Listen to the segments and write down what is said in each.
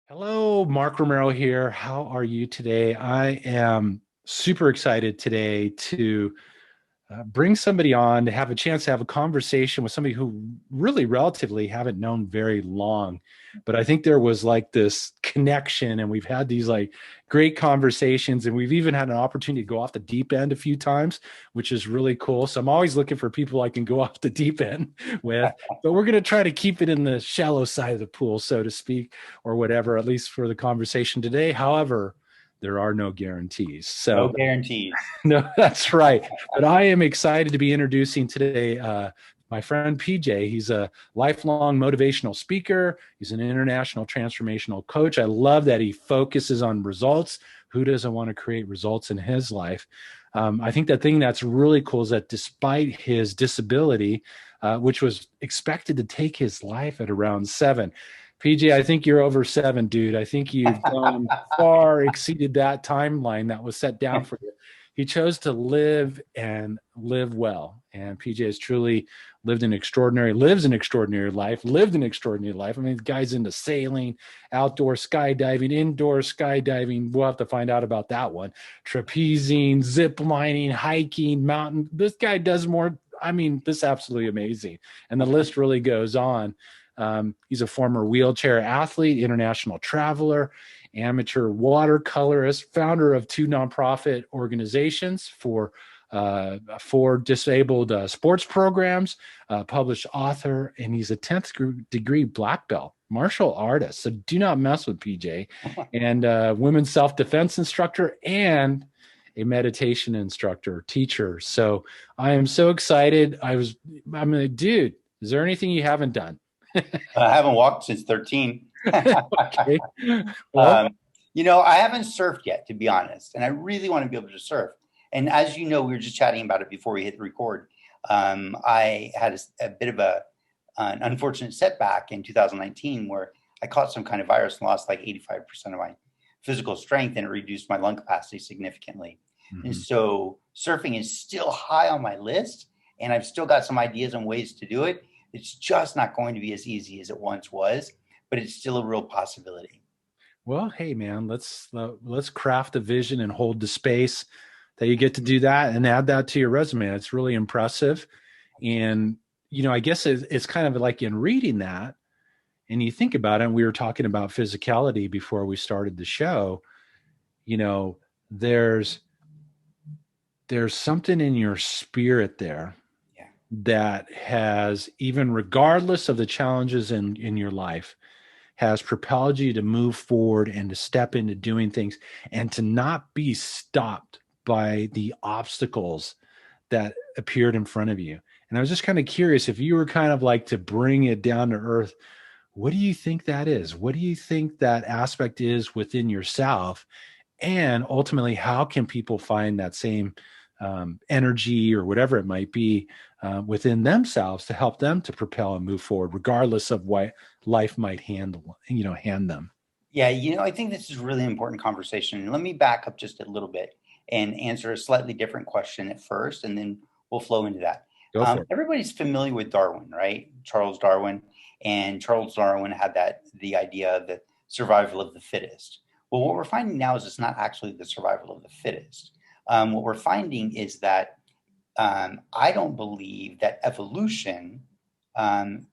Hello, Mark Romero here. How are you today? I am super excited today to bring somebody on to have a chance to have a conversation with somebody who really relatively haven't known very long. But I think there was like this connection, and we've had these like great conversations, and we've even had an opportunity to go off the deep end a few times, which is really cool. So I'm always looking for people I can go off the deep end with, but we're going to try to keep it in the shallow side of the pool, so to speak, or whatever, at least for the conversation today. However, there are no guarantees. No So guarantees. no, that's right. But I am excited to be introducing today my friend PJ. He's a lifelong motivational speaker. He's an international transformational coach. I love that he focuses on results. Who doesn't want to create results in his life? I think the thing that's really cool is that despite his disability, which was expected to take his life at around 7, PJ, I think you're over 7, dude. I think you've gone far exceeded that timeline that was set down for you. He chose to live and live well. And PJ has truly lives an extraordinary life, lived an extraordinary life. I mean, the guy's into sailing, outdoor skydiving, indoor skydiving. We'll have to find out about that one. Trapezing, zip lining, hiking, mountain. This guy does more. I mean, this is absolutely amazing. And the list really goes on. He's a former wheelchair athlete, international traveler, amateur watercolorist, founder of 2 nonprofit organizations for disabled sports programs, published author, and he's a 10th degree black belt martial artist. So do not mess with PJ. And women's self-defense instructor and a meditation instructor, teacher. So I am so excited. I'm like, dude, is there anything you haven't done? I haven't walked since 13. Okay. Well, I haven't surfed yet, to be honest, and I really want to be able to surf. And as you know, we were just chatting about it before we hit record. I had a bit of an unfortunate setback in 2019 where I caught some kind of virus and lost like 85% of my physical strength, and it reduced my lung capacity significantly. And so surfing is still high on my list, and I've still got some ideas and ways to do it. It's just not going to be as easy as it once was, but it's still a real possibility. well, hey man, let's craft a vision and hold the space that you get to do that and add that to your resume. It's really impressive. And I guess it's kind of like in reading that, and you think about it, and we were talking about physicality before we started the show. You know, there's there's something in your spirit there Yeah. that has, even regardless of the challenges in your life, has propelled you to move forward and to step into doing things and to not be stopped by the obstacles that appeared in front of you. And I was just kind of curious if you were kind of like to bring it down to earth. What do you think that is? What do you think that aspect is within yourself? And ultimately, how can people find that same energy or whatever it might be within themselves to help them to propel and move forward, regardless of what life might hand them? Yeah, I think this is a really important conversation. Let me back up just a little bit and answer a slightly different question at first, and then we'll flow into that. Go for it. Everybody's familiar with Darwin, right? Charles Darwin. And Charles Darwin had the idea of the survival of the fittest. Well, what we're finding now is it's not actually the survival of the fittest. What we're finding is that I don't believe that evolution um,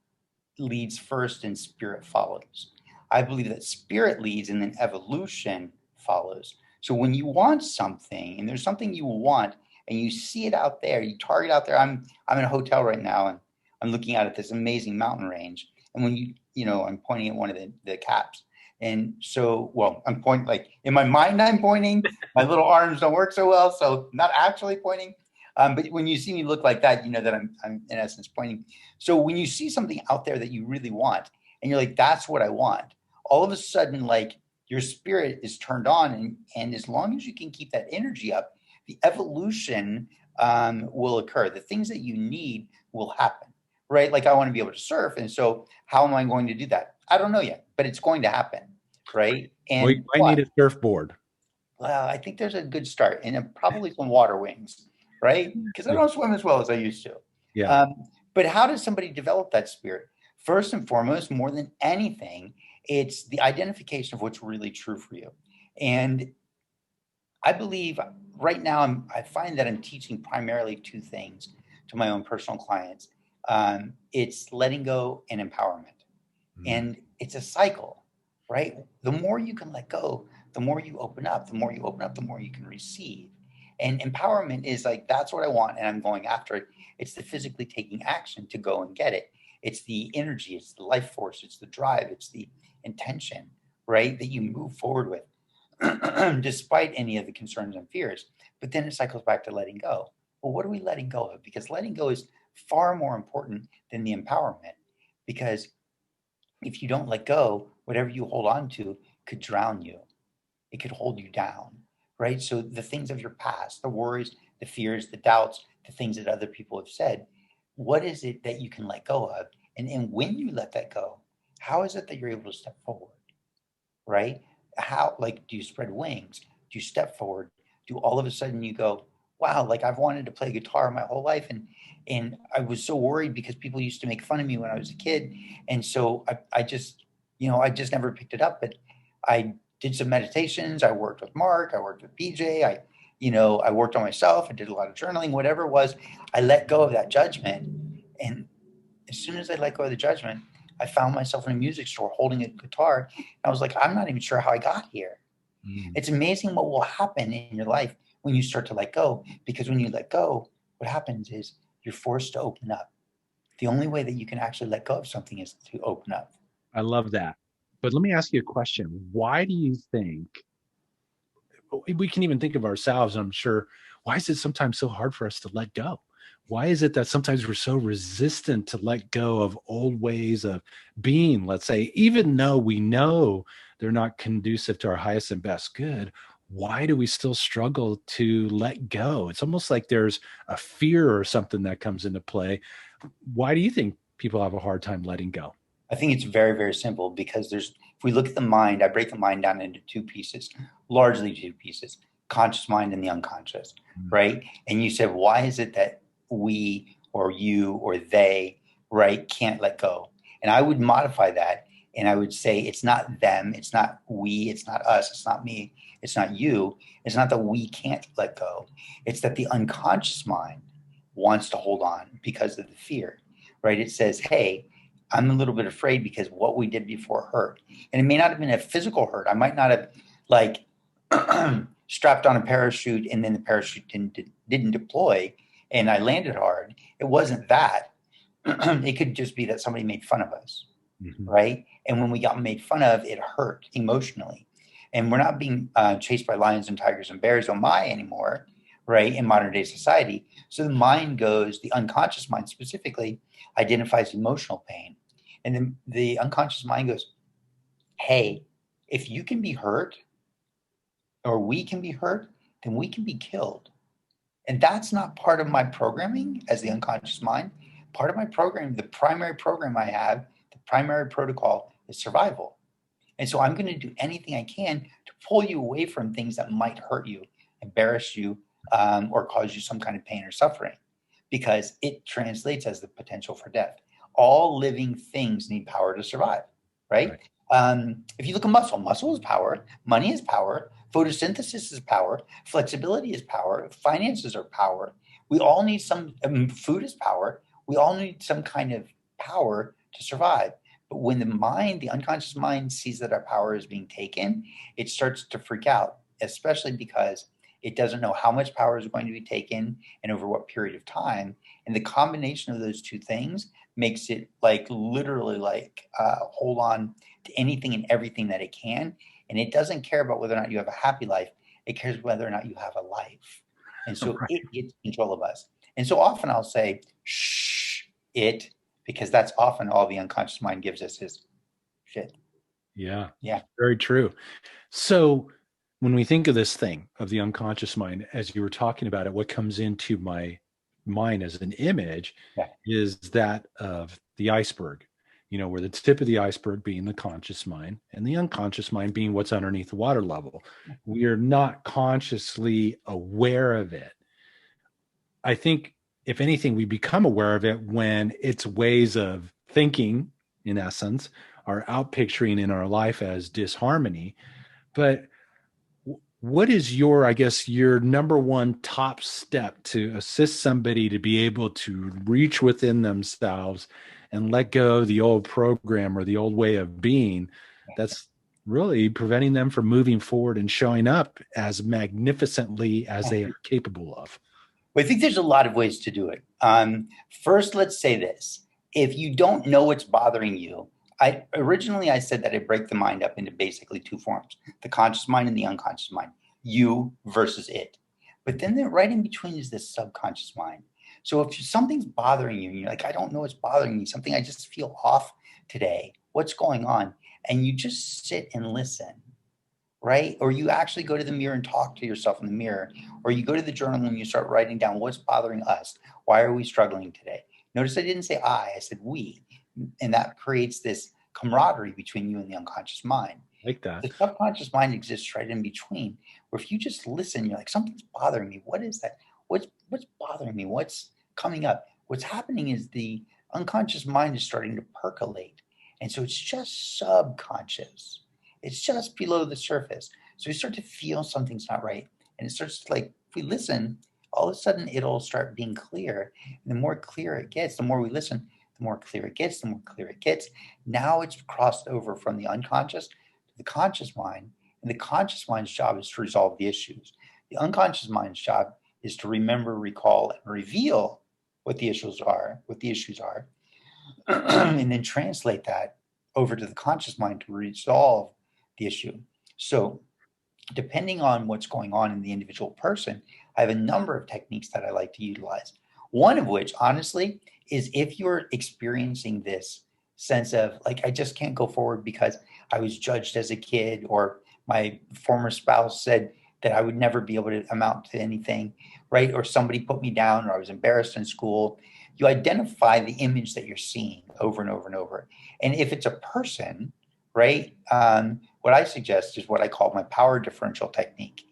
leads first and spirit follows. I believe that spirit leads and then evolution follows. So when you want something and there's something you want and you see it out there, you target out there. I'm in a hotel right now and I'm looking out at this amazing mountain range. And when I'm pointing at one of the caps. And so, well, I'm pointing, like in my mind, I'm pointing. My little arms don't work so well, so not actually pointing. But when you see me look like that, you know that I'm in essence pointing. So when you see something out there that you really want, and you're like, that's what I want, all of a sudden, like your spirit is turned on. And as long as you can keep that energy up, the evolution will occur. The things that you need will happen, right? Like I want to be able to surf. And so how am I going to do that? I don't know yet, but it's going to happen, right? Well, you And might need a surfboard. well, I think there's a good start, and probably some water wings, right? Because I Yeah. don't swim as well as I used to. Yeah. Um, but how does somebody develop that spirit? First and foremost, more than anything, It's the identification of what's really true for you. And I believe right now I find that I'm teaching primarily two things to my own personal clients. It's letting go and empowerment. Mm. And it's a cycle, right? The more you can let go, the more you open up. The more you open up, the more you can receive. And empowerment is like, that's what I want, and I'm going after it. It's the physically taking action to go and get it. It's the energy, it's the life force, it's the drive, it's the intention, right? That you move forward with despite any of the concerns and fears. But then it cycles back to letting go. Well, what are we letting go of? Because letting go is far more important than the empowerment. Because if you don't let go, whatever you hold on to could drown you. It could hold you down, right? So the things of your past, the worries, the fears, the doubts, the things that other people have said, what is it that you can let go of? And when you let that go, how is it that you're able to step forward, right? How, like, do you spread wings? Do you step forward? Do all of a sudden you go, wow, like I've wanted to play guitar my whole life, and I was so worried because people used to make fun of me when I was a kid, and so I just, I just never picked it up. But I did some meditations. I worked with Mark. I worked with PJ. I worked on myself. I did a lot of journaling. Whatever it was, I let go of that judgment, and as soon as I let go of the judgment, I found myself in a music store holding a guitar. And I was like, I'm not even sure how I got here. Mm. It's amazing what will happen in your life when you start to let go. Because when you let go, what happens is you're forced to open up. The only way that you can actually let go of something is to open up. I love that. But let me ask you a question. Why do you think we can even think of ourselves? I'm sure. Why is it sometimes so hard for us to let go? Why is it that sometimes we're so resistant to let go of old ways of being, let's say, even though we know they're not conducive to our highest and best good? Why do we still struggle to let go? It's almost like there's a fear or something that comes into play. Why do you think people have a hard time letting go? I think it's very, very simple because if we look at the mind, I break the mind down into two pieces, largely two pieces, conscious mind and the unconscious, Mm. right? And you said, why is it that we or you or they, right, can't let go? And I would modify that and I would say, it's not them, it's not we, it's not us, it's not me, it's not you. It's not that we can't let go. It's that the unconscious mind wants to hold on because of the fear, right? It says, hey, I'm a little bit afraid because what we did before hurt. And it may not have been a physical hurt. I might not have like strapped on a parachute and then the parachute didn't deploy and I landed hard. It wasn't that. It could just be that somebody made fun of us, Mhm. right? And when we got made fun of, it hurt emotionally. And we're not being chased by lions and tigers and bears, oh my, anymore, right? In modern day society. So the mind goes, the unconscious mind specifically identifies emotional pain. And then the unconscious mind goes, hey, if you can be hurt or we can be hurt, then we can be killed. And that's not part of my programming as the unconscious mind. Part of my program, the primary program I have, the primary protocol is survival. And so I'm going to do anything I can to pull you away from things that might hurt you, embarrass you, or cause you some kind of pain or suffering, because it translates as the potential for death. All living things need power to survive, right? Right. If you look at muscle, muscle is power, money is power, photosynthesis is power, flexibility is power, finances are power. We all need some, food is power. We all need some kind of power to survive. But when the mind, the unconscious mind, sees that our power is being taken, it starts to freak out, especially because it doesn't know how much power is going to be taken and over what period of time. And the combination of those two things makes it like literally like hold on to anything and everything that it can. And it doesn't care about whether or not you have a happy life. It cares whether or not you have a life. And so Right. it gets control of us. And so often I'll say, shh, it, because that's often all the unconscious mind gives us is shit. Yeah. Yeah. Very true. So when we think of this thing of the unconscious mind, as you were talking about it, what comes into my mind as an image Yeah. is that of the iceberg, where the tip of the iceberg being the conscious mind and the unconscious mind being what's underneath the water level. We are not consciously aware of it. I think, if anything, we become aware of it when its ways of thinking, in essence, are outpicturing in our life as disharmony. But what is your, I guess, your number one top step to assist somebody to be able to reach within themselves and let go of the old program or the old way of being that's really preventing them from moving forward and showing up as magnificently as they are capable of? Well, I think there's a lot of ways to do it. First, let's say this. If you don't know what's bothering you, originally I said that I break the mind up into basically two forms, the conscious mind and the unconscious mind, you versus it. But then right in between is this subconscious mind. So if something's bothering you and you're like, I don't know what's bothering me, something I just feel off today, what's going on? And you just sit and listen, right? Or you actually go to the mirror and talk to yourself in the mirror, or you go to the journal and you start writing down what's bothering us. Why are we struggling today? Notice I didn't say I said we. And that creates this camaraderie between you and the unconscious mind. Like that. The subconscious mind exists right in between, where if you just listen, you're like, something's bothering me. What is that? What's bothering me? What's coming up? What's happening is the unconscious mind is starting to percolate. And so it's just subconscious. It's just below the surface. So you start to feel something's not right. And it starts to, like, if we listen, all of a sudden it'll start being clear. And the more clear it gets, the more we listen, the more clear it gets, the more clear it gets. Now it's crossed over from the unconscious to the conscious mind. And the conscious mind's job is to resolve the issues. The unconscious mind's job is to remember, recall, and reveal what the issues are, and then translate that over to the conscious mind to resolve the issue. So depending on what's going on in the individual person, I have a number of techniques that I like to utilize. One of which, honestly, is if you're experiencing this sense of, like, I just can't go forward because I was judged as a kid, or my former spouse said that I would never be able to amount to anything, right? Or somebody put me down, or I was embarrassed in school. You identify the image that you're seeing over and over and over. And if it's a person, right, what I suggest is what I call my power differential technique.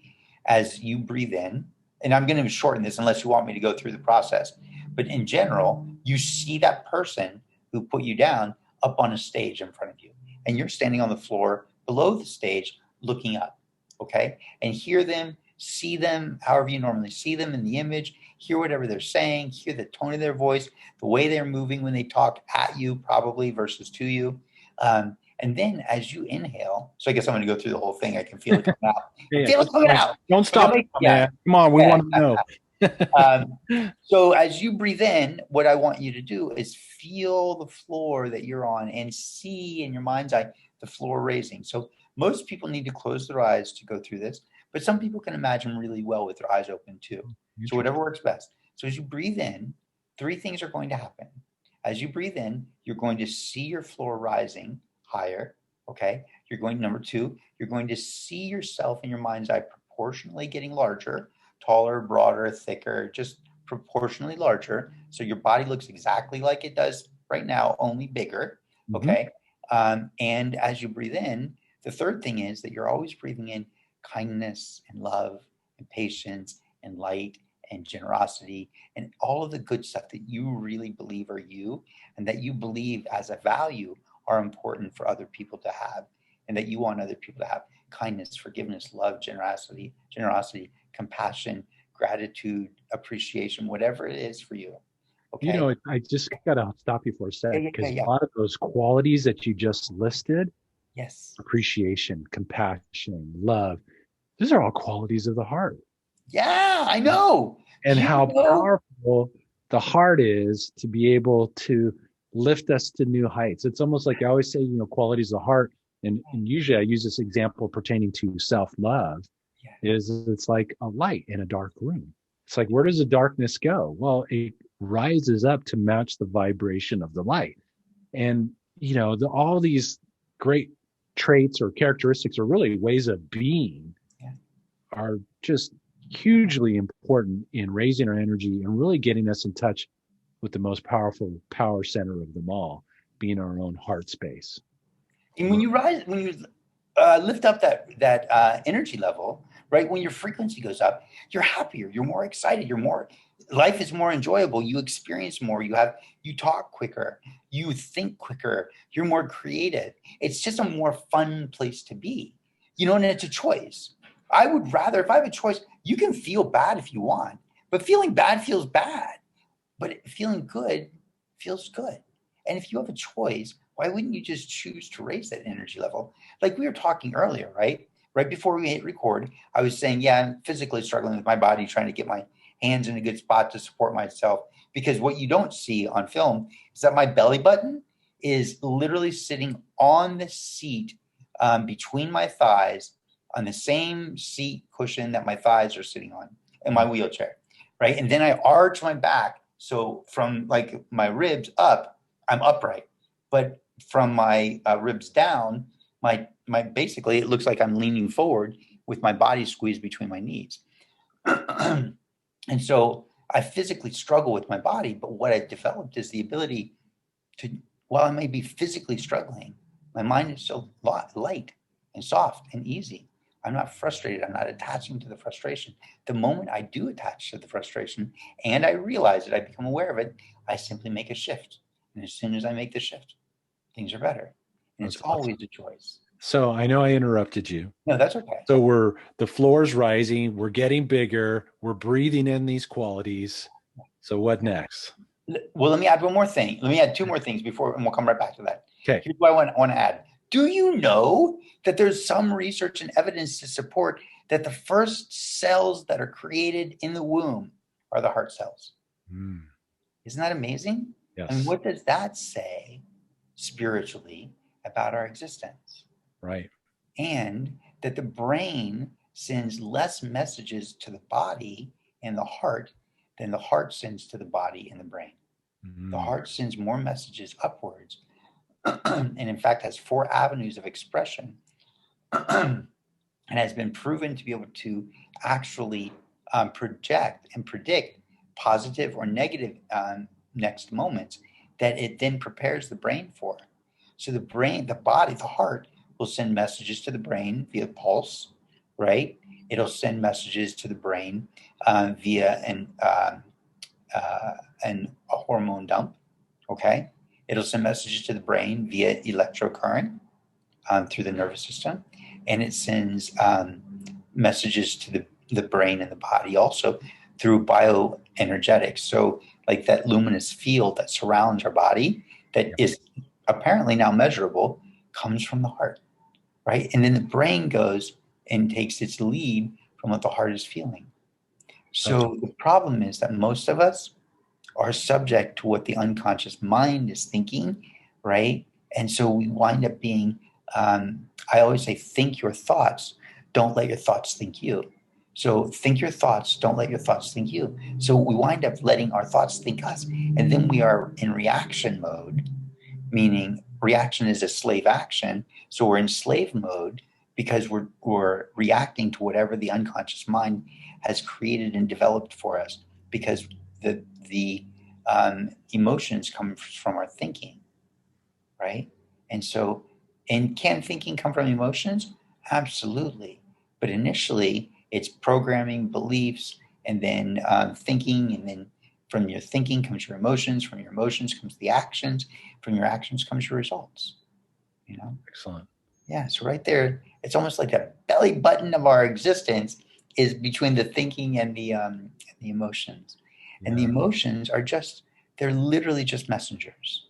As you breathe in, and I'm going to shorten this unless you want me to go through the process, but in general, you see that person who put you down up on a stage in front of you, and you're standing on the floor below the stage looking up, okay? And hear them, see them however you normally see them in the image, hear whatever they're saying, hear the tone of their voice, the way they're moving when they talk at you probably versus to you. And then as you inhale, so I guess I'm going to go through the whole thing. I can feel it coming out. Yeah, Feel it coming out. Don't stop. Yeah. Come on, we want to know. So as you breathe in, what I want you to do is feel the floor that you're on and see in your mind's eye the floor raising. So most people need to close their eyes to go through this, but some people can imagine really well with their eyes open too. So whatever works best. So as you breathe in, three things are going to happen. As you breathe in, you're going to see your floor rising higher, okay? Number two, you're going to see yourself in your mind's eye proportionally getting larger, taller, broader, thicker, just proportionally larger. So your body looks exactly like it does right now, only bigger, okay? And as you breathe in, the third thing is that you're always breathing in kindness and love and patience and light and generosity and all of the good stuff that you really believe are you, and that you believe as a value are important for other people to have, and that you want other people to have: kindness, forgiveness, love, generosity, compassion, gratitude, appreciation, whatever it is for you. Okay. You know, I just got to stop you for a sec, because a lot of those qualities that you just listed, yes, appreciation, compassion, love, these are all qualities of the heart. Yeah, I know. And how powerful the heart is to be able to lift us to new heights. It's almost like I always say, you know, qualities of the heart. And usually I use this example pertaining to self-love, is it's like a light in a dark room. It's like, where does the darkness go? Well, it rises up to match the vibration of the light. And, you know, all these great traits or characteristics, or really ways of being, are just hugely important in raising our energy and really getting us in touch with the most powerful power center of them all, being our own heart space. And when you lift up that energy level, right? When your frequency goes up, you're happier, you're more excited, you're more life is more enjoyable. You experience more. You talk quicker. You think quicker. You're more creative. It's just a more fun place to be, and it's a choice. I would rather, if I have a choice, you can feel bad if you want, but feeling bad feels bad, but feeling good feels good. And if you have a choice, why wouldn't you just choose to raise that energy level? Like we were talking earlier, right? Right before we hit record, I was saying, yeah, I'm physically struggling with my body, trying to get my hands in a good spot to support myself. Because what you don't see on film is that my belly button is literally sitting on the seat between my thighs, on the same seat cushion that my thighs are sitting on in my wheelchair, right? And then I arch my back. So from like my ribs up, I'm upright. But from my ribs down, my basically it looks like I'm leaning forward with my body squeezed between my knees. And so I physically struggle with my body, but what I've developed is the ability to, while I may be physically struggling, my mind is so light and soft and easy. I'm not frustrated. I'm not attaching to the frustration. The moment I do attach to the frustration and I realize it, I become aware of it, I simply make a shift. And as soon as I make the shift, things are better. And That's it's awesome. always a choice. So I know I interrupted you. No, that's okay. So the floor's rising, we're getting bigger, we're breathing in these qualities. So what next? Well, let me add one more thing. Let me add two more things before, and we'll come right back to that. Okay. Here's what I want to add. Do you know that there's some research and evidence to support that the first cells that are created in the womb are the heart cells? Isn't that amazing? Yes. And what does that say spiritually about our existence? Right. And that the brain sends less messages to the body and the heart than the heart sends to the body and the brain. The heart sends more messages upwards and in fact has 4 avenues of expression and has been proven to be able to actually project and predict positive or negative next moments that it then prepares the brain for. So the brain, the body, the heart will send messages to the brain via pulse, right? It'll send messages to the brain via a hormone dump, okay? It'll send messages to the brain via electrocurrent through the nervous system, and it sends messages to the brain and the body also through bioenergetics. So like that luminous field that surrounds our body that is apparently now measurable comes from the heart, right? And then the brain goes and takes its lead from what the heart is feeling. So the problem is that most of us are subject to what the unconscious mind is thinking, right? And so we wind up being, I always say, think your thoughts, don't let your thoughts think you. So think your thoughts, don't let your thoughts think you. So we wind up letting our thoughts think us. And then we are in reaction mode, meaning reaction is a slave action. So we're in slave mode because we're reacting to whatever the unconscious mind has created and developed for us, because the emotions come from our thinking, right? And so, and can thinking come from emotions? Absolutely. But initially, it's programming, beliefs, and then thinking, and then from your thinking comes your emotions, from your emotions comes the actions, from your actions comes your results, Excellent. Yeah, so right there, it's almost like a belly button of our existence is between the thinking and the emotions. Yeah. And the emotions are they're literally just messengers,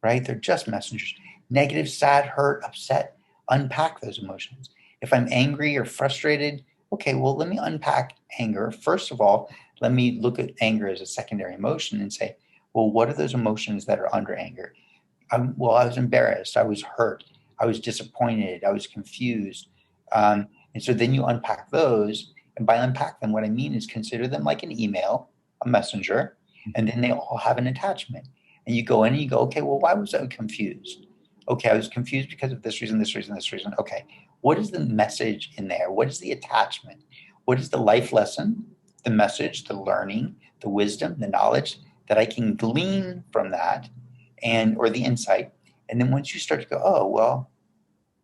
right? They're just messengers. Negative, sad, hurt, upset, unpack those emotions. If I'm angry or frustrated, okay, well, let me unpack anger. First of all, let me look at anger as a secondary emotion and say, well, what are those emotions that are under anger? Well, I was embarrassed. I was hurt. I was disappointed. I was confused. And so then you unpack those. And by unpack them, what I mean is consider them like an email, a messenger, and then they all have an attachment. And you go in and you go, okay, well, why was I confused? Okay, I was confused because of this reason, this reason, this reason. Okay, what is the message in there? What is the attachment? What is the life lesson, the message, the learning, the wisdom, the knowledge that I can glean from that, or the insight? And then once you start to go, oh, well,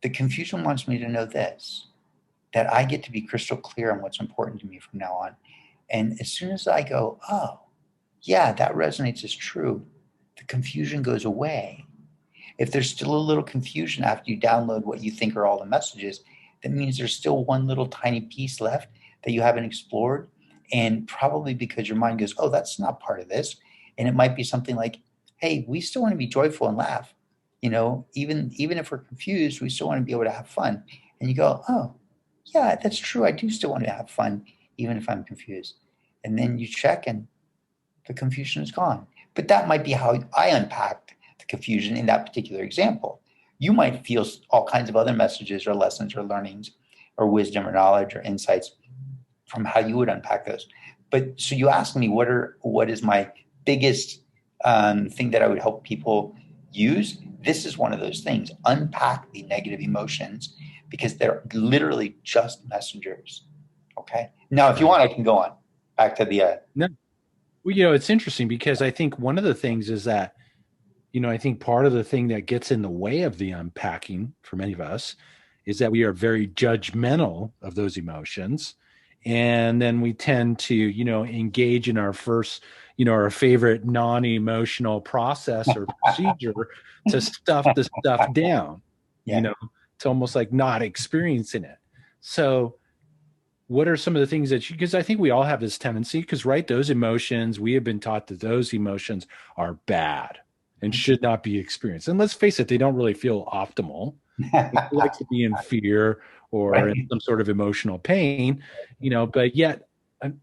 the confusion wants me to know this, that I get to be crystal clear on what's important to me from now on. And as soon as I go, oh, yeah, that resonates as true, the confusion goes away. If there's still a little confusion after you download what you think are all the messages, that means there's still one little tiny piece left that you haven't explored. And probably because your mind goes, oh, that's not part of this. And it might be something like, hey, we still want to be joyful and laugh. Even if we're confused, we still want to be able to have fun. And you go, oh, yeah, that's true. I do still want to have fun, even if I'm confused. And then you check and the confusion is gone. But that might be how I unpacked the confusion in that particular example. You might feel all kinds of other messages or lessons or learnings or wisdom or knowledge or insights from how you would unpack those. But so you asked me, what is my biggest thing that I would help people use? This is one of those things. Unpack the negative emotions because they're literally just messengers. Okay. Now, if you want, I can go on back to the. No. Well, it's interesting because I think one of the things is that, I think part of the thing that gets in the way of the unpacking for many of us is that we are very judgmental of those emotions. And then we tend to, engage in our first, our favorite non-emotional process or procedure to stuff the stuff down, Yeah. it's almost like not experiencing it. So what are some of the things because I think we all have this tendency, because those emotions, we have been taught that those emotions are bad and should not be experienced. And let's face it, they don't really feel optimal. We like to be in fear or Right. in some sort of emotional pain, but yet,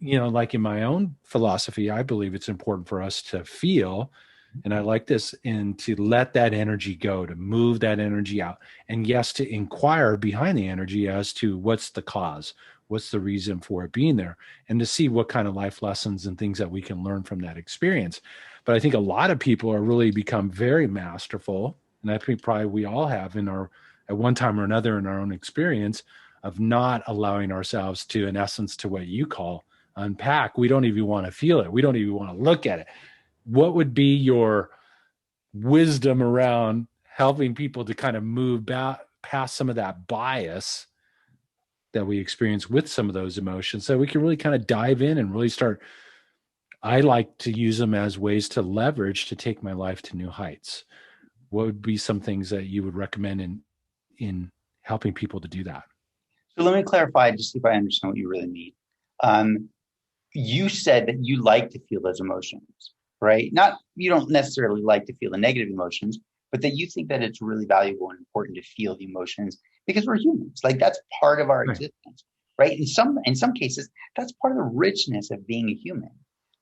like in my own philosophy, I believe it's important for us to feel, and I like this, and to let that energy go, to move that energy out. And yes, to inquire behind the energy as to what's the cause, what's the reason for it being there, and to see what kind of life lessons and things that we can learn from that experience. But I think a lot of people are really become very masterful, and I think probably we all have at one time or another in our own experience, of not allowing ourselves to, in essence, to what you call unpack. We don't even want to feel it. We don't even want to look at it. What would be your wisdom around helping people to kind of move past some of that bias that we experience with some of those emotions, so we can really kind of dive in and really start? I like to use them as ways to leverage to take my life to new heights. What would be some things that you would recommend in helping people to do that? So let me clarify, just see if I understand what you really mean. You said that you like to feel those emotions, right? Not, you don't necessarily like to feel the negative emotions, but that you think that it's really valuable and important to feel the emotions because we're humans. Like that's part of our existence, right? In some cases, that's part of the richness of being a human.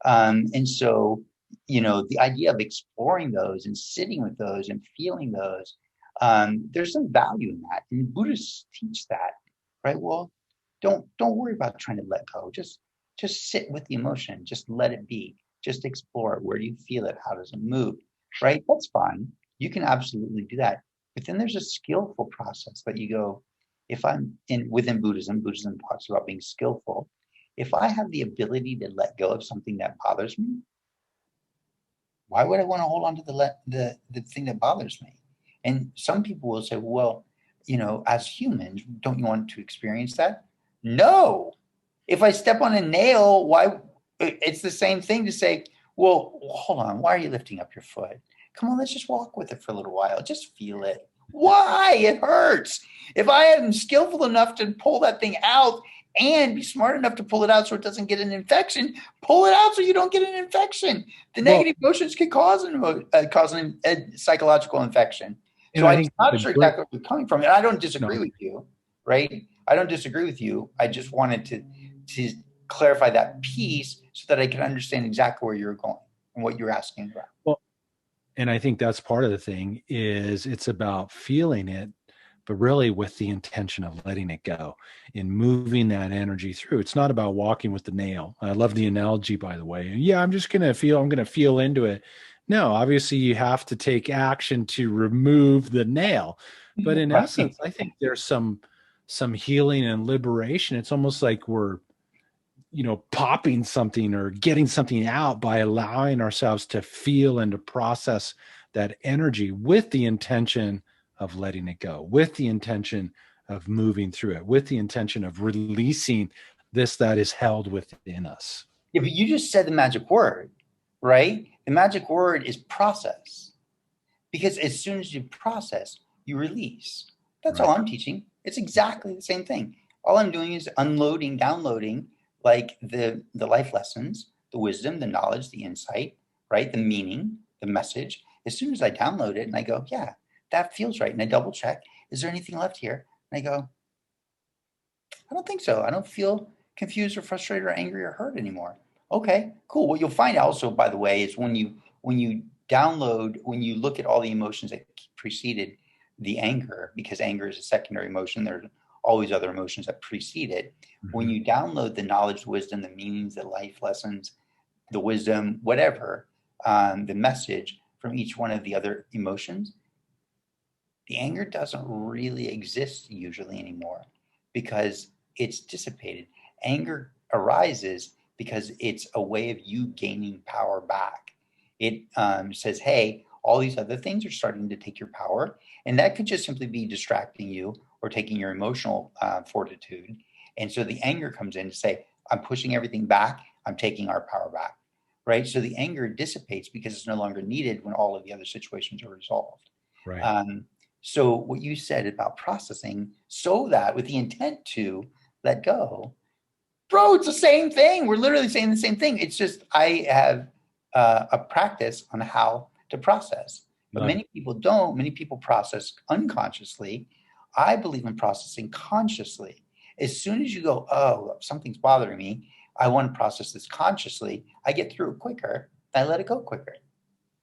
And so, the idea of exploring those and sitting with those and feeling those, there's some value in that. And Buddhists teach that, right? Well, don't worry about trying to let go. Just sit with the emotion. Just let it be. Just explore it. Where do you feel it? How does it move? Right? That's fine. You can absolutely do that. But then there's a skillful process that you go, if I'm within Buddhism talks about being skillful. If I have the ability to let go of something that bothers me, why would I want to hold on to the thing that bothers me? And some people will say, well, as humans, don't you want to experience that? No. If I step on a nail, why? It's the same thing to say, well, hold on, why are you lifting up your foot? Come on, let's just walk with it for a little while. Just feel it. Why? It hurts. If I am skillful enough to pull that thing out and be smart enough to pull it out so it doesn't get an infection, pull it out so you don't get an infection. The negative emotions can cause a psychological infection. So I'm not sure exactly where you're coming from. And I don't disagree with you, right? I don't disagree with you. I just wanted to clarify that piece so that I can understand exactly where you're going and what you're asking about. Well, and I think that's part of the thing is it's about feeling it, but really with the intention of letting it go and moving that energy through. It's not about walking with the nail. I love the analogy, by the way. Yeah, I'm going to feel into it. No, obviously you have to take action to remove the nail. But in essence, I think there's some healing and liberation. It's almost like we're, popping something or getting something out by allowing ourselves to feel and to process that energy with the intention of letting it go, with the intention of moving through it, with the intention of releasing this that is held within us. Yeah, but you just said the magic word, right? The magic word is process. Because as soon as you process, you release. That's Right. all I'm teaching. It's exactly the same thing. All I'm doing is unloading, downloading, like the life lessons, the wisdom, the knowledge, the insight, right? The meaning, the message. As soon as I download it and I go, yeah, that feels right. And I double check, is there anything left here? And I go, I don't think so. I don't feel confused or frustrated or angry or hurt anymore. Okay, cool. What you'll find also, by the way, is when you download, when you look at all the emotions that preceded the anger, because anger is a secondary emotion, there's always other emotions that precede it. When you download the knowledge, wisdom, the meanings, the life lessons, the wisdom, whatever, the message from each one of the other emotions, the anger doesn't really exist usually anymore because it's dissipated. Anger arises because it's a way of you gaining power back. It says, hey, all these other things are starting to take your power. And that could just simply be distracting you or taking your emotional fortitude. And so the anger comes in to say, I'm pushing everything back. I'm taking our power back. Right. So the anger dissipates because it's no longer needed when all of the other situations are resolved. Right. So what you said about processing, so that with the intent to let go, bro, it's the same thing. We're literally saying the same thing. It's just I have a practice on how to process, but Love it. many people don't. Many people process unconsciously. I believe in processing consciously. As soon as you go, oh, something's bothering me, I want to process this consciously. I get through it quicker. I let it go quicker.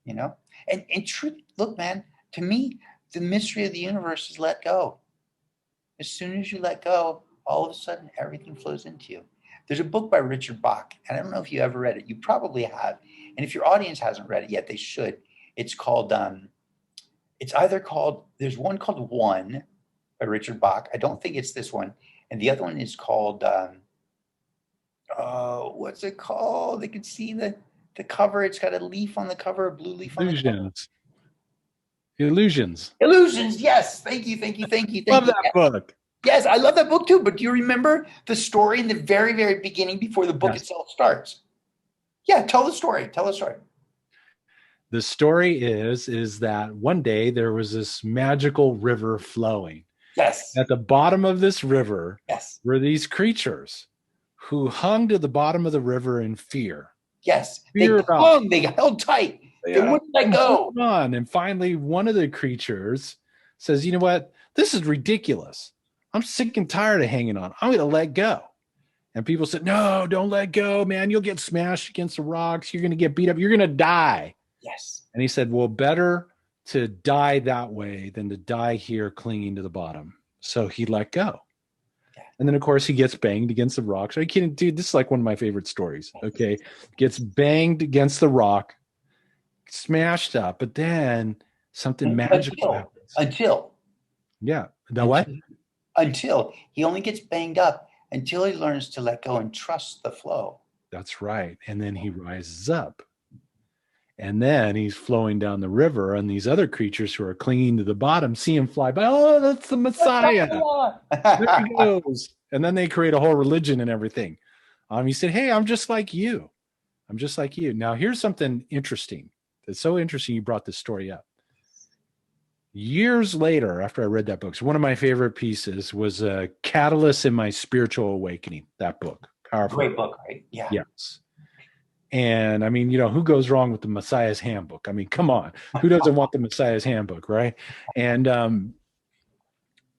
You know, and truth. Look, man. To me, the mystery of the universe is let go. As soon as you let go, all of a sudden everything flows into you. There's a book by Richard Bach, and I don't know if you ever read it. You probably have. And if your audience hasn't read it yet, they should. It's called, it's either called, there's one called One by Richard Bach. I don't think it's this one. And the other one is called, what's it called? They can see the cover. It's got a leaf on the cover, a blue leaf on the cover. Illusions. Illusions. Illusions. Yes. Thank you. Thank you. Thank you. Love Thank you. that book. Yes, I love that book too. But do you remember the story in the very, very beginning before the book Yes. itself starts? Yeah, tell the story. Tell the story. The story is that one day there was this magical river flowing. Yes. At the bottom of this river Yes. were these creatures who hung to the bottom of the river in fear. Yes. Fear They about clung. They held tight. They wouldn't let go. on. And finally, one of the creatures says, you know what? This is ridiculous. I'm sick and tired of hanging on. I'm going to let go. And people said, no, don't let go, man. You'll get smashed against the rocks. You're going to get beat up. You're going to die. Yes. And he said, well, better to die that way than to die here clinging to the bottom. So he let go. Yeah. And then, of course, he gets banged against the rocks. Are you kidding? Dude, this is like one of my favorite stories. Okay. Gets banged against the rock, smashed up, but then something magical happens. Until. Yeah. Now what? Until he only gets banged up until he learns to let go and trust the flow. That's right. And then he rises up. And then he's flowing down the river, and these other creatures who are clinging to the bottom see him fly by. Oh, that's the Messiah. There he goes. And then they create a whole religion and everything. He said, hey, I'm just like you. I'm just like you. Now, here's something interesting. It's so interesting you brought this story up. Years later, after I read that book, so one of my favorite pieces was a catalyst in my spiritual awakening. That book. Powerful. Great book, right? Yeah. Yes. And I mean, who goes wrong with the Messiah's Handbook? I mean, come on. Who doesn't want the Messiah's Handbook, right? And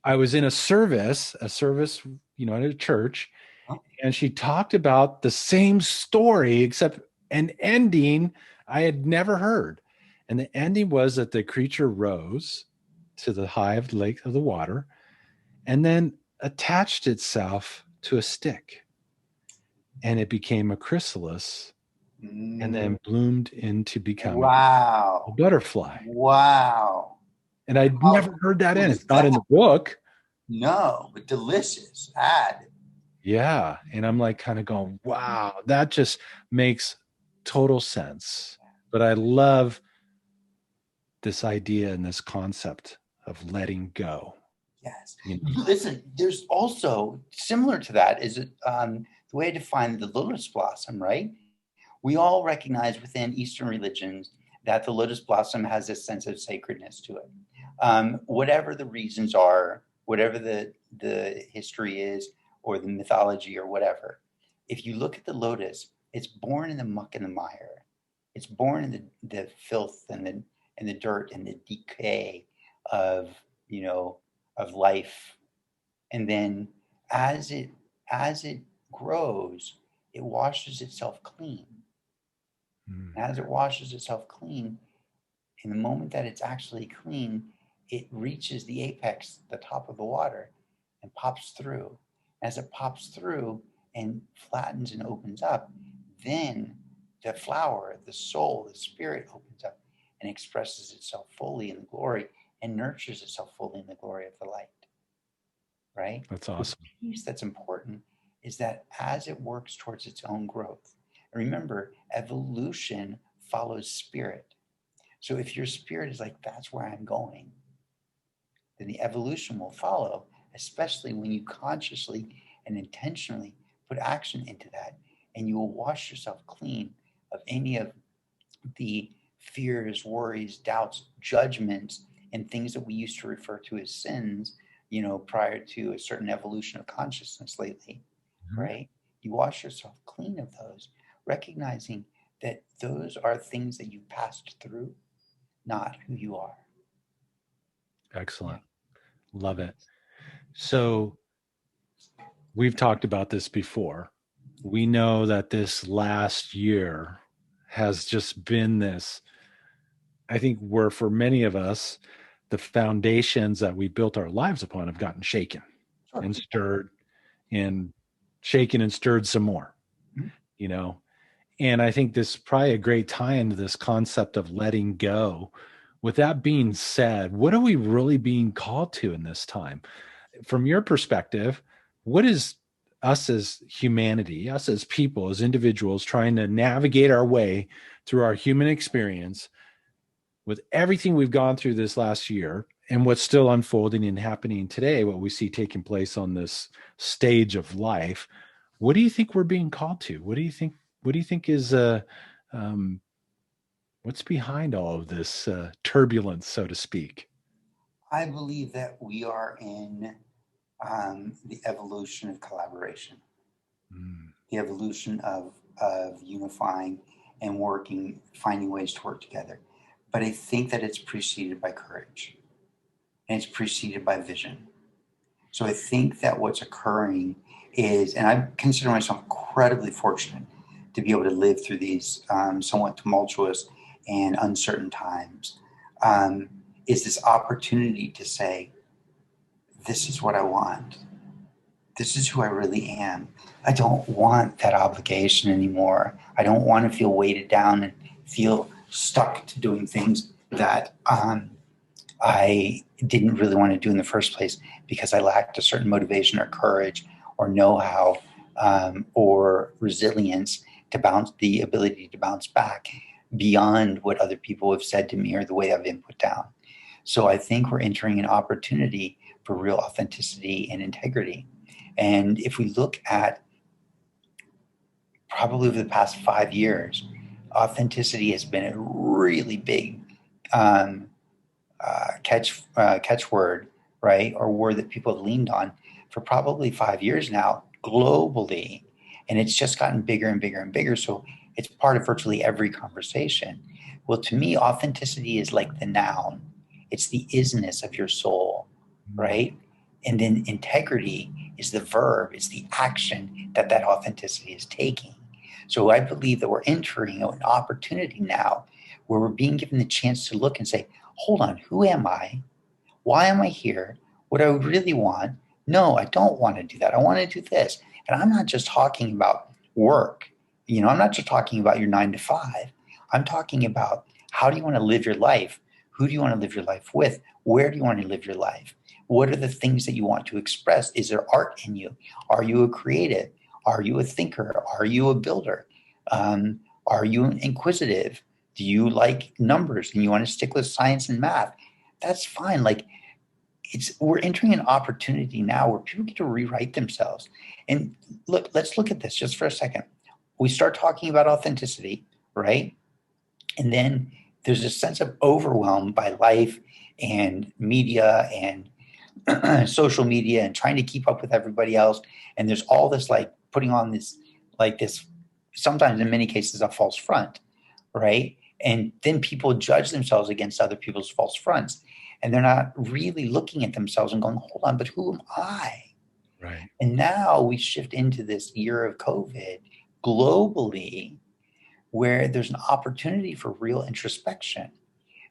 I was in a service, at a church, and she talked about the same story, except an ending I had never heard. And the ending was that the creature rose to the high of the lake of the water and then attached itself to a stick. And it became a chrysalis and then bloomed into becoming a butterfly. Wow. And I'd never heard that in. It's not in the book. No, but delicious. Add. Yeah. And I'm like kind of going, wow, that just makes total sense. But I love this idea and this concept of letting go. Yes. Listen, there's also similar to that is the way I define the lotus blossom, right? We all recognize within Eastern religions that the lotus blossom has this sense of sacredness to it. Whatever the reasons are, whatever the history is, or the mythology or whatever, if you look at the lotus, it's born in the muck and the mire. It's born in the filth and the dirt and the decay of, of life. And then as it grows, it washes itself clean. Mm. And as it washes itself clean, in the moment that it's actually clean, it reaches the apex, the top of the water, and pops through. As it pops through and flattens and opens up, then the flower, the soul, the spirit opens up and expresses itself fully in the glory and nurtures itself fully in the glory of the light. Right? That's awesome. The piece that's important is that as it works towards its own growth, remember, evolution follows spirit. So if your spirit is like, that's where I'm going, then the evolution will follow, especially when you consciously and intentionally put action into that, and you will wash yourself clean of any of the fears, worries, doubts, judgments, and things that we used to refer to as sins, prior to a certain evolution of consciousness lately, right? You wash yourself clean of those, recognizing that those are things that you passed through, not who you are. Excellent. Love it. So we've talked about this before. We know that this last year has just been this, I think, where for many of us, the foundations that we built our lives upon have gotten shaken and stirred and shaken and stirred some more, And I think this is probably a great tie into this concept of letting go. With that being said, what are we really being called to in this time? From your perspective, what is us as humanity, us as people, as individuals, trying to navigate our way through our human experience with everything we've gone through this last year and what's still unfolding and happening today, what we see taking place on this stage of life? What do you think we're being called to? What do you think is what's behind all of this turbulence, so to speak? I believe that we are in the evolution of collaboration, the evolution of unifying and working, finding ways to work together. But I think that it's preceded by courage and it's preceded by vision. So I think that what's occurring is, and I consider myself incredibly fortunate to be able to live through these somewhat tumultuous and uncertain times, is this opportunity to say, this is what I want. This is who I really am. I don't want that obligation anymore. I don't want to feel weighted down and feel stuck to doing things that I didn't really want to do in the first place because I lacked a certain motivation or courage or know-how or resilience to the ability to bounce back beyond what other people have said to me or the way I've been put down. So I think we're entering an opportunity for real authenticity and integrity. And if we look at probably over the past 5 years, authenticity has been a really big catchword, right? Or word that people have leaned on for probably 5 years now globally. And it's just gotten bigger and bigger and bigger. So it's part of virtually every conversation. Well, to me, authenticity is like the noun. It's the isness of your soul, right? And then integrity is the verb, it's the action that authenticity is taking. So I believe that we're entering an opportunity now where we're being given the chance to look and say, hold on, who am I? Why am I here? What do I really want? No, I don't want to do that. I want to do this. And I'm not just talking about work. I'm not just talking about your 9 to 5. I'm talking about how do you want to live your life? Who do you want to live your life with? Where do you want to live your life? What are the things that you want to express? Is there art in you? Are you a creative? Are you a thinker? Are you a builder? Are you inquisitive? Do you like numbers and you want to stick with science and math? That's fine. Like, we're entering an opportunity now where people get to rewrite themselves. And look, let's look at this just for a second. We start talking about authenticity, right? And then there's a sense of overwhelm by life and media and social media and trying to keep up with everybody else. And there's all this like putting on this, like this, sometimes in many cases, a false front, right? And then people judge themselves against other people's false fronts. And they're not really looking at themselves and going, hold on, but who am I? Right. And now we shift into this year of COVID globally, where there's an opportunity for real introspection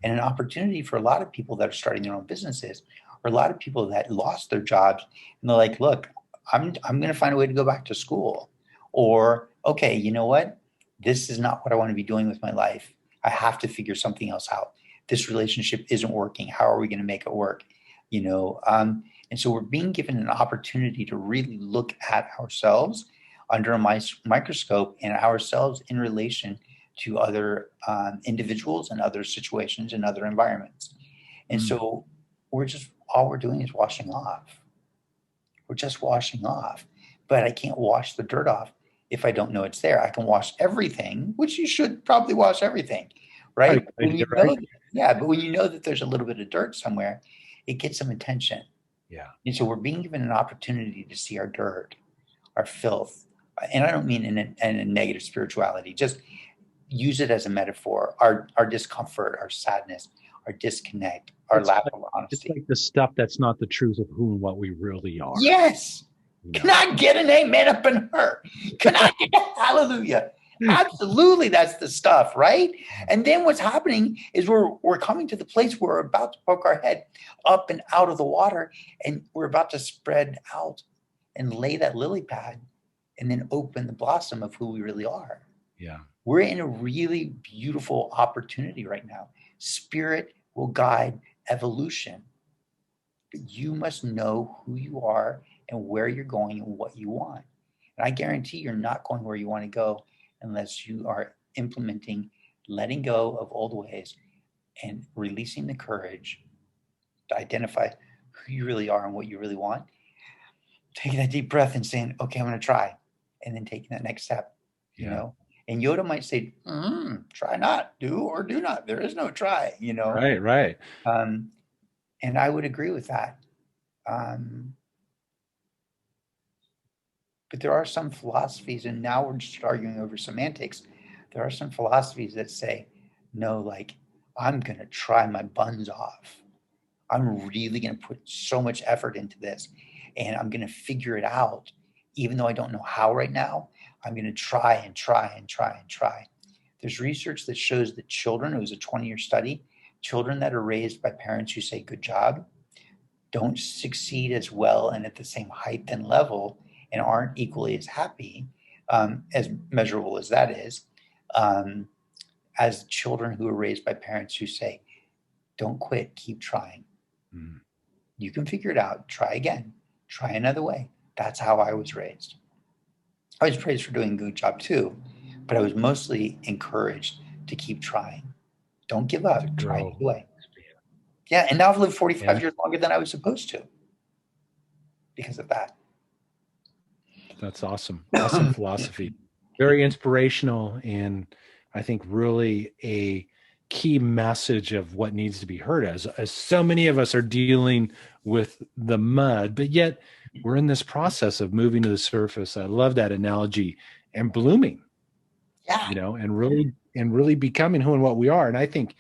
and an opportunity for a lot of people that are starting their own businesses, or a lot of people that lost their jobs. And they're like, look, I'm going to find a way to go back to school. Or, okay, you know what? This is not what I want to be doing with my life. I have to figure something else out. This relationship isn't working. How are we going to make it work? And so we're being given an opportunity to really look at ourselves under a microscope and ourselves in relation to other individuals and other situations and other environments. And so all we're doing is washing off. We're just washing off. But I can't wash the dirt off if I don't know it's there. I can wash everything, which you should probably wash everything, right? But when you know that there's a little bit of dirt somewhere, it gets some attention. Yeah. And so we're being given an opportunity to see our dirt, our filth. And I don't mean in a negative spirituality, just use it as a metaphor, our discomfort, our sadness, our disconnect, our lack of honesty. It's like the stuff that's not the truth of who and what we really are. Yes. Can I get an amen up in her? Can I get a hallelujah? Absolutely, that's the stuff, right? And then what's happening is we're coming to the place where we're about to poke our head up and out of the water, and we're about to spread out and lay that lily pad and then open the blossom of who we really are. Yeah. We're in a really beautiful opportunity right now. Spirit will guide evolution. But you must know who you are and where you're going and what you want. And I guarantee you're not going where you want to go unless you are implementing, letting go of old ways and releasing the courage to identify who you really are and what you really want. Taking that deep breath and saying, okay, I'm going to try. And then taking that next step, And Yoda might say, try not, do or do not. There is no try, Right. And I would agree with that. But there are some philosophies, and now we're just arguing over semantics. There are some philosophies that say, no, like, I'm going to try my buns off. I'm really going to put so much effort into this, and I'm going to figure it out. Even though I don't know how right now, I'm going to try and try and try and try. There's research that shows that children, it was a 20-year study, children that are raised by parents who say, good job, don't succeed as well and at the same height and level and aren't equally as happy, as measurable as that is, as children who are raised by parents who say, don't quit, keep trying. You can figure it out. Try again. Try another way. That's how I was raised. I was praised for doing a good job too, but I was mostly encouraged to keep trying. Don't give up. Try anyway. Yeah, and now I've lived 45 years longer than I was supposed to because of that. That's awesome. Awesome philosophy. Very inspirational, and I think really a key message of what needs to be heard as so many of us are dealing with the mud, but yet we're in this process of moving to the surface. I love that analogy, and blooming, and really becoming who and what we are. And I think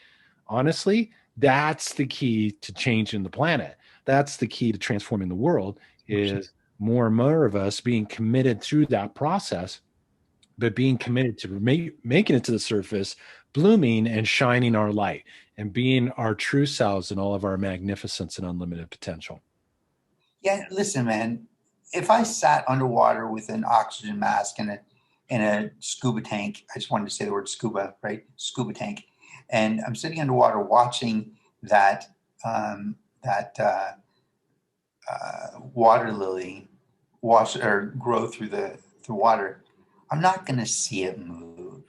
honestly, that's the key to changing the planet. That's the key to transforming the world, is more and more of us being committed through that process, but being committed to making it to the surface, blooming and shining our light and being our true selves in all of our magnificence and unlimited potential. Yeah, listen, man, if I sat underwater with an oxygen mask and a scuba tank, I just wanted to say the word scuba, right? Scuba tank. And I'm sitting underwater watching that water lily grow through the water. I'm not going to see it move.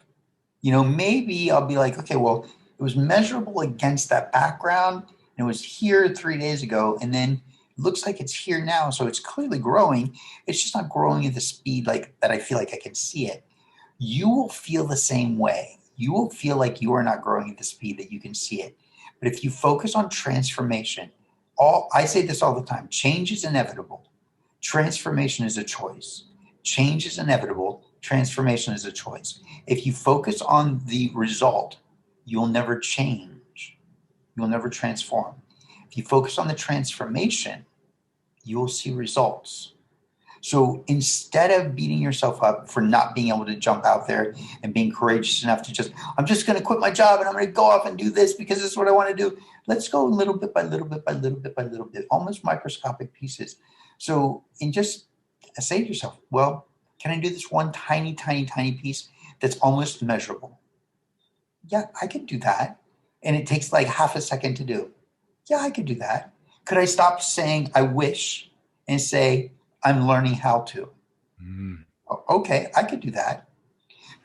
Maybe I'll be like, okay, well, it was measurable against that background, And it was here 3 days ago, and then it looks like it's here now. So it's clearly growing. It's just not growing at the speed like that I feel like I can see it. You will feel the same way. You will feel like you are not growing at the speed that you can see it. But if you focus on transformation, I say this all the time, change is inevitable. Transformation is a choice. Change is inevitable. Transformation is a choice. If you focus on the result, you'll never change. You'll never transform. If you focus on the transformation, you will see results. So instead of beating yourself up for not being able to jump out there and being courageous enough to I'm just going to quit my job and I'm going to go off and do this because this is what I want to do. Let's go little bit by little bit by little bit by little bit, almost microscopic pieces. So, and just say to yourself, well, can I do this one tiny, tiny, tiny piece that's almost measurable? Yeah, I could do that. And it takes like half a second to do. Yeah, I could do that. Could I stop saying I wish and say I'm learning how to? Okay, I could do that.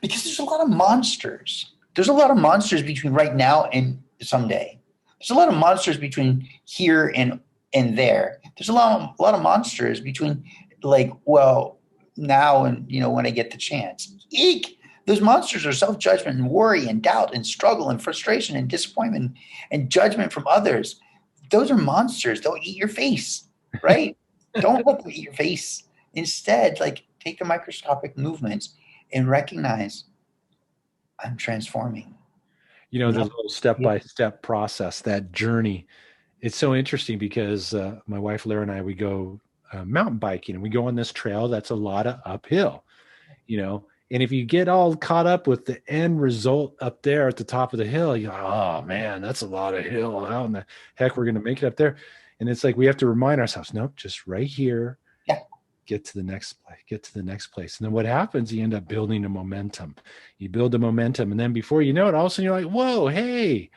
Because there's a lot of monsters. There's a lot of monsters between right now and someday. There's a lot of monsters between here and there. There's a lot of monsters between like, well, now and, when I get the chance. Eek! Those monsters are self-judgment and worry and doubt and struggle and frustration and disappointment and judgment from others. Those are monsters. They'll eat your face, right? Don't let them eat your face. Instead, like, take the microscopic movements and recognize I'm transforming. The little step-by-step process, that journey. It's so interesting because my wife Lara and I, we go mountain biking, and we go on this trail that's a lot of uphill, and if you get all caught up with the end result up there at the top of the hill, you're like, oh man, that's a lot of hill. How in the heck we're going to make it up there? And it's like we have to remind ourselves, nope, just right here. Yeah. Get to the next place. And then what happens? You end up building a momentum. You build a momentum, and then before you know it, all of a sudden you're like, whoa, hey,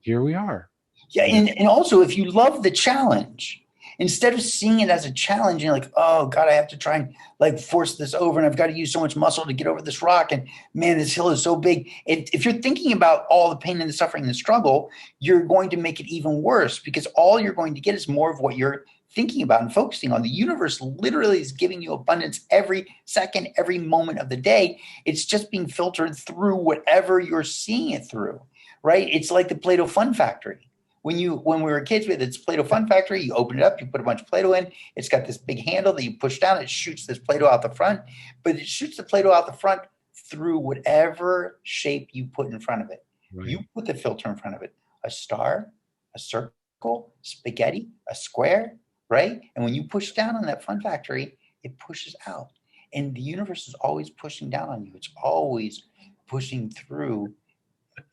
here we are. Yeah, and also if you love the challenge, instead of seeing it as a challenge, you're like, oh God, I have to try and like force this over, and I've got to use so much muscle to get over this rock, and man, this hill is so big. If you're thinking about all the pain and the suffering and the struggle, you're going to make it even worse, because all you're going to get is more of what you're thinking about and focusing on. The universe literally is giving you abundance every second, every moment of the day. It's just being filtered through whatever you're seeing it through, right? It's like the Play-Doh Fun Factory. When we were kids, we had this Play-Doh Fun Factory. You open it up, you put a bunch of Play-Doh in. It's got this big handle that you push down. It shoots this Play-Doh out the front, but it shoots the Play-Doh out the front through whatever shape you put in front of it. Right. You put the filter in front of it, a star, a circle, spaghetti, a square, right? And when you push down on that Fun Factory, it pushes out. And the universe is always pushing down on you. It's always pushing through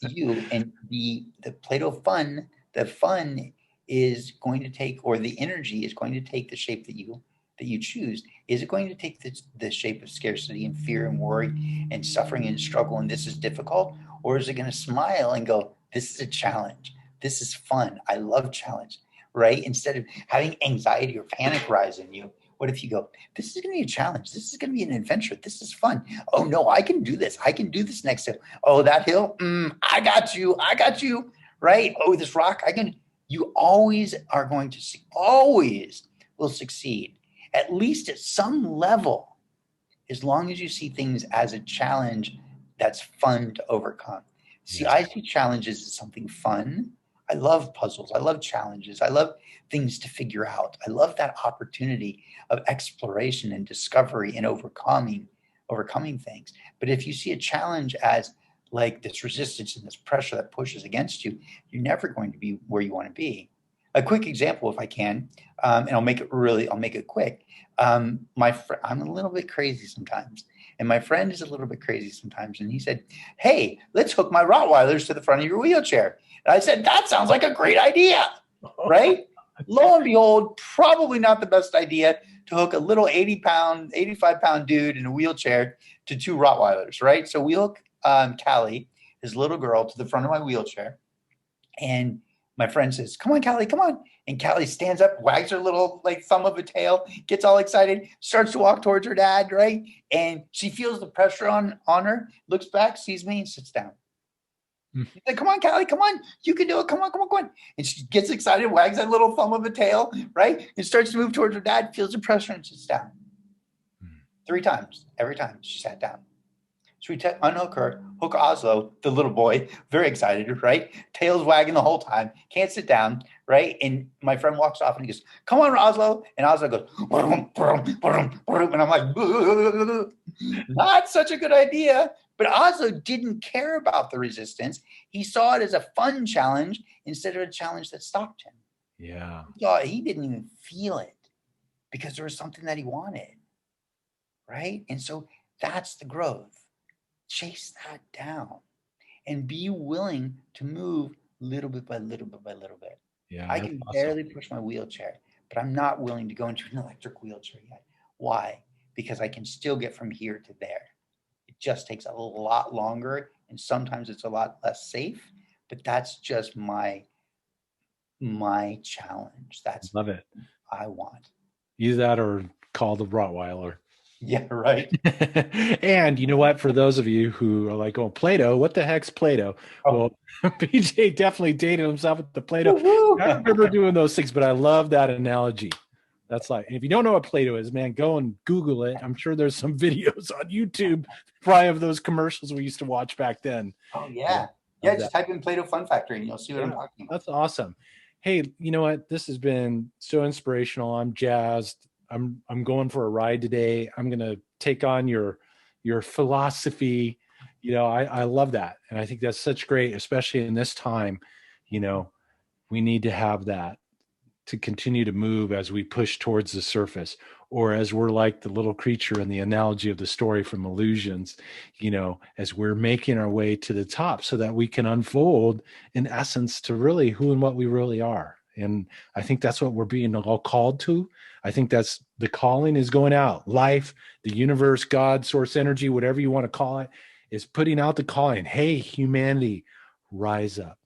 you. And the Play-Doh fun, the fun is going to take, or the energy is going to take the shape that you choose. Is it going to take the shape of scarcity and fear and worry and suffering and struggle, and this is difficult? Or is it going to smile and go, this is a challenge. This is fun. I love challenge, right? Instead of having anxiety or panic rise in you, what if you go, this is going to be a challenge. This is going to be an adventure. This is fun. Oh no, I can do this. I can do this next hill. Oh, that hill. I got you. Right? Oh, this rock, you always are going to see, always will succeed, at least at some level, as long as you see things as a challenge that's fun to overcome. See, I see challenges as something fun. I love puzzles. I love challenges. I love things to figure out. I love that opportunity of exploration and discovery and overcoming things. But if you see a challenge as like this resistance and this pressure that pushes against you, you're never going to be where you want to be. A quick example, if I can, and I'll make it quick. I'm a little bit crazy sometimes, and my friend is a little bit crazy sometimes. And he said, hey, let's hook my Rottweilers to the front of your wheelchair. And I said, that sounds like a great idea, right? Lo and behold, probably not the best idea to hook a little 85-pound dude in a wheelchair to two Rottweilers, right? So we hook Callie, his little girl, to the front of my wheelchair. And my friend says, come on, Callie, come on. And Callie stands up, wags her little like thumb of a tail, gets all excited, starts to walk towards her dad, right? And she feels the pressure on her, looks back, sees me, and sits down. Mm. He's like, come on, Callie, come on. You can do it. Come on, come on, come on. And she gets excited, wags that little thumb of a tail, right? And starts to move towards her dad, feels the pressure, and sits down. 3 times. Every time she sat down. So we unhook her, hook Oslo, the little boy, very excited, right? Tail's wagging the whole time, can't sit down, right? And my friend walks off and he goes, come on, Oslo. And Oslo goes, and I'm like, not such a good idea. But Oslo didn't care about the resistance. He saw it as a fun challenge instead of a challenge that stopped him. Yeah. He didn't even feel it because there was something that he wanted, right? And so that's the growth. Chase that down and be willing to move little bit by little bit by little bit. Yeah. I can barely push my wheelchair, but I'm not willing to go into an electric wheelchair yet. Why? Because I can still get from here to there. It just takes a lot longer, and sometimes it's a lot less safe, but that's just my challenge. That's Love it. I want. Use that or call the Rottweiler. Yeah, right. And you know what? For those of you who are like, oh, Play-Doh, what the heck's Play-Doh? Oh. Well, PJ definitely dated himself with the Play-Doh. Woo-hoo. I remember doing those things, but I love that analogy. That's like, if you don't know what Play-Doh is, man, go and Google it. I'm sure there's some videos on YouTube, probably of those commercials we used to watch back then. Oh, yeah. Yeah, just type in Play-Doh Fun Factory and you'll see what I'm talking about. That's awesome. Hey, you know what? This has been so inspirational. I'm jazzed. I'm going for a ride today. I'm going to take on your philosophy. You know, I love that. And I think that's such great, especially in this time. You know, we need to have that to continue to move as we push towards the surface, or as we're like the little creature in the analogy of the story from Illusions, you know, as we're making our way to the top so that we can unfold in essence to really who and what we really are. And I think that's what we're being all called to. I think that's the calling is going out. Life, the universe, God, source energy, whatever you want to call it, is putting out the calling. Hey, humanity, rise up,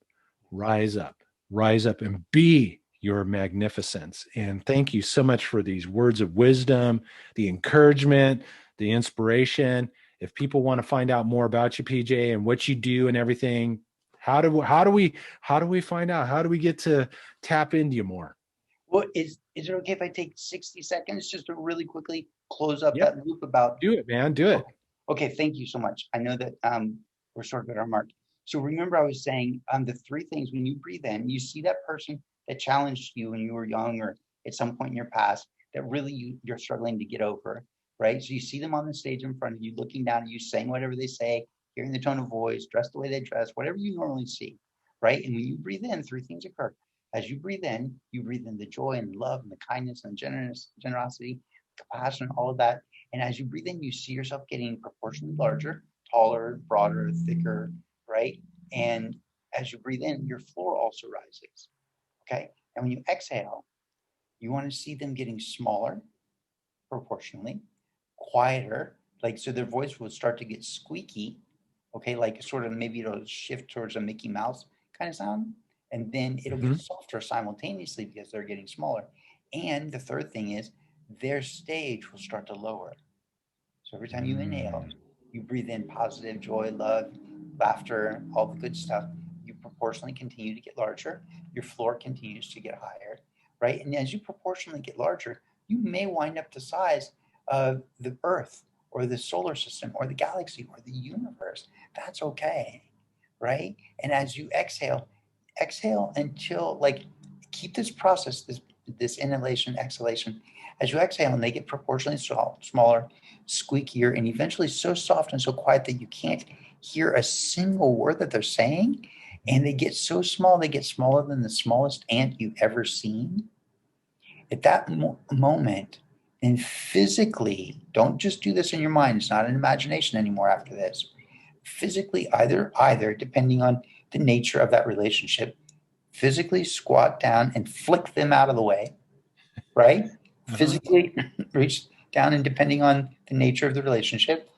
rise up, rise up and be your magnificence. And thank you so much for these words of wisdom, the encouragement, the inspiration. If people want to find out more about you, PJ, and what you do and everything, how do we find out? How do we get to tap into you more? Well, is it okay if I take 60 seconds just to really quickly close up that loop about? Do it, man. Do it. Okay, thank you so much. I know that we're sort of at our mark. So remember I was saying the 3 things when you breathe in, you see that person that challenged you when you were young or at some point in your past that really you're struggling to get over, right? So you see them on the stage in front of you, looking down at you, saying whatever they say, hearing the tone of voice, dressed the way they dress, whatever you normally see, right? And when you breathe in, 3 things occur. As you breathe in the joy and love and the kindness and generosity, compassion, all of that. And as you breathe in, you see yourself getting proportionally larger, taller, broader, thicker, right? And as you breathe in, your floor also rises. Okay. And when you exhale, you want to see them getting smaller proportionally, quieter, like so their voice will start to get squeaky. Okay, like sort of maybe it'll shift towards a Mickey Mouse kind of sound. And then it'll get softer simultaneously because they're getting smaller. And the third thing is their stage will start to lower. So every time you inhale, you breathe in positive joy, love, laughter, all the good stuff. You proportionally continue to get larger. Your floor continues to get higher, right? And as you proportionally get larger, you may wind up the size of the Earth or the solar system or the galaxy or the universe. That's okay, right? And as you exhale until like keep this process, this inhalation, exhalation. As you exhale and they get proportionally smaller, squeakier, and eventually so soft and so quiet that you can't hear a single word that they're saying. And they get so small, they get smaller than the smallest ant you've ever seen. At that moment, and physically, don't just do this in your mind. It's not an imagination anymore after this. Physically, either, depending on the nature of that relationship, physically squat down and flick them out of the way, right? Physically reach down and depending on the nature of the relationship,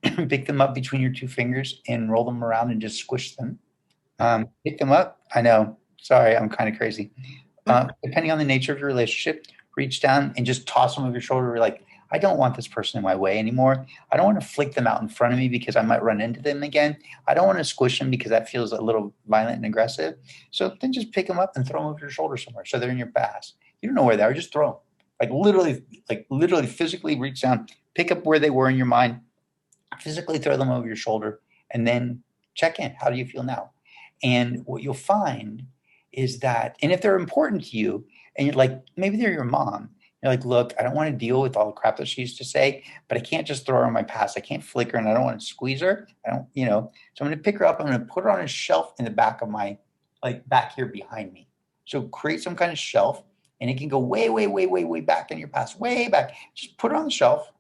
pick them up between your 2 fingers and roll them around and just squish them. Pick them up. I know. Sorry, I'm kind of crazy. Depending on the nature of your relationship, reach down and just toss them over your shoulder like, I don't want this person in my way anymore. I don't want to flick them out in front of me because I might run into them again. I don't want to squish them because that feels a little violent and aggressive. So then just pick them up and throw them over your shoulder somewhere so they're in your path. You don't know where they are, just throw them. Like literally physically reach down, pick up where they were in your mind, physically throw them over your shoulder, and then check in. How do you feel now? And what you'll find is that, and if they're important to you, and you're like, maybe they're your mom, you're like, look, I don't want to deal with all the crap that she used to say, but I can't just throw her in my past. I can't flick her, and I don't want to squeeze her. I don't, so I'm going to pick her up. I'm going to put her on a shelf in the back of my, like back here behind me. So create some kind of shelf, and it can go way, way, way, way, way back in your past, way back. Just put her on the shelf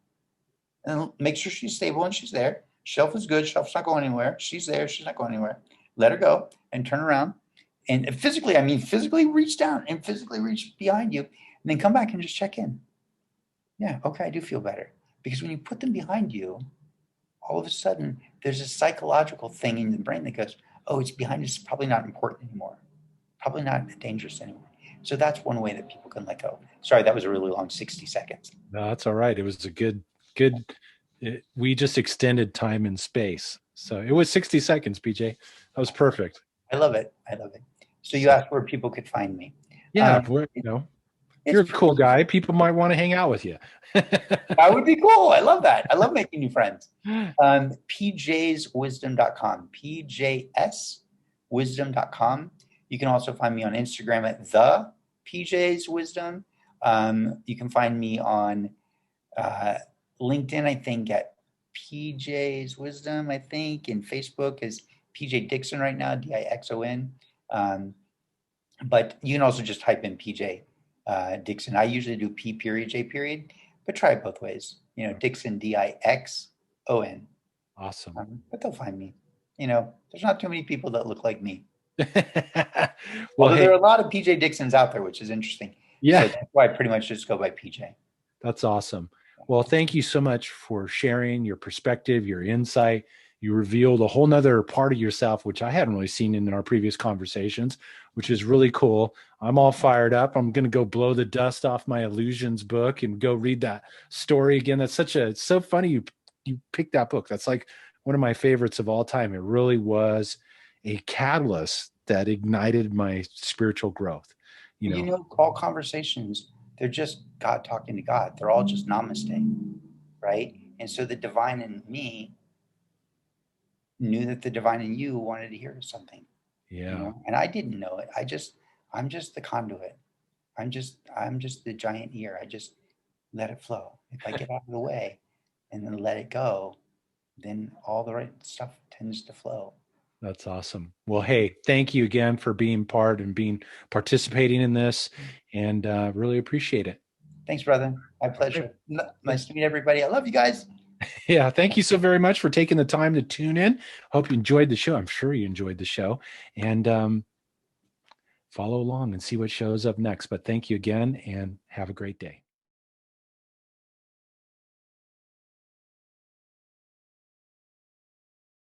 and make sure she's stable and she's there. Shelf is good. Shelf's not going anywhere. She's there. She's not going anywhere. Let her go and turn around. And physically, I mean, physically reach down and physically reach behind you, and then come back and just check in. Yeah, okay, I do feel better. Because when you put them behind you, all of a sudden, there's a psychological thing in the brain that goes, oh, it's behind us, it's probably not important anymore. Probably not dangerous anymore. So that's one way that people can let go. Sorry, that was a really long 60 seconds. No, that's all right. It was a good, we just extended time and space. So it was 60 seconds, PJ. That was perfect. I love it. I love it. So you asked where people could find me. Yeah, you're a cool guy. People might want to hang out with you. That would be cool. I love that. I love making new friends. PJswisdom.com. PJswisdom.com. You can also find me on Instagram at the PJ's Wisdom. You can find me on LinkedIn, I think, at PJ's Wisdom, I think, and Facebook is PJ Dixon right now, Dixon. But you can also just type in PJ Dixon. I usually do P period, J period, but try it both ways. Dixon, Dixon. Awesome. But they'll find me. There's not too many people that look like me. Well, there are a lot of PJ Dixons out there, which is interesting. Yeah. So that's why I pretty much just go by PJ. That's awesome. Well, thank you so much for sharing your perspective, your insight. You revealed a whole nother part of yourself, which I hadn't really seen in our previous conversations, which is really cool. I'm all fired up. I'm going to go blow the dust off my illusions book and go read that story again. That's it's so funny you picked that book. That's like one of my favorites of all time. It really was a catalyst that ignited my spiritual growth. All conversations, they're just God talking to God. They're all just namaste, right? And so the divine in me knew that the divine in you wanted to hear something. Yeah. And I didn't know it. I'm just the conduit. I'm just the giant ear. I just let it flow. If I get out of the way and then let it go, then all the right stuff tends to flow. That's awesome. Well, hey, thank you again for being part and participating in this, and really appreciate it. Thanks, brother. My pleasure. Nice to meet everybody. I love you guys. Yeah, thank you so very much for taking the time to tune in. Hope you enjoyed the show. I'm sure you enjoyed the show, and follow along and see what shows up next. But thank you again, and have a great day.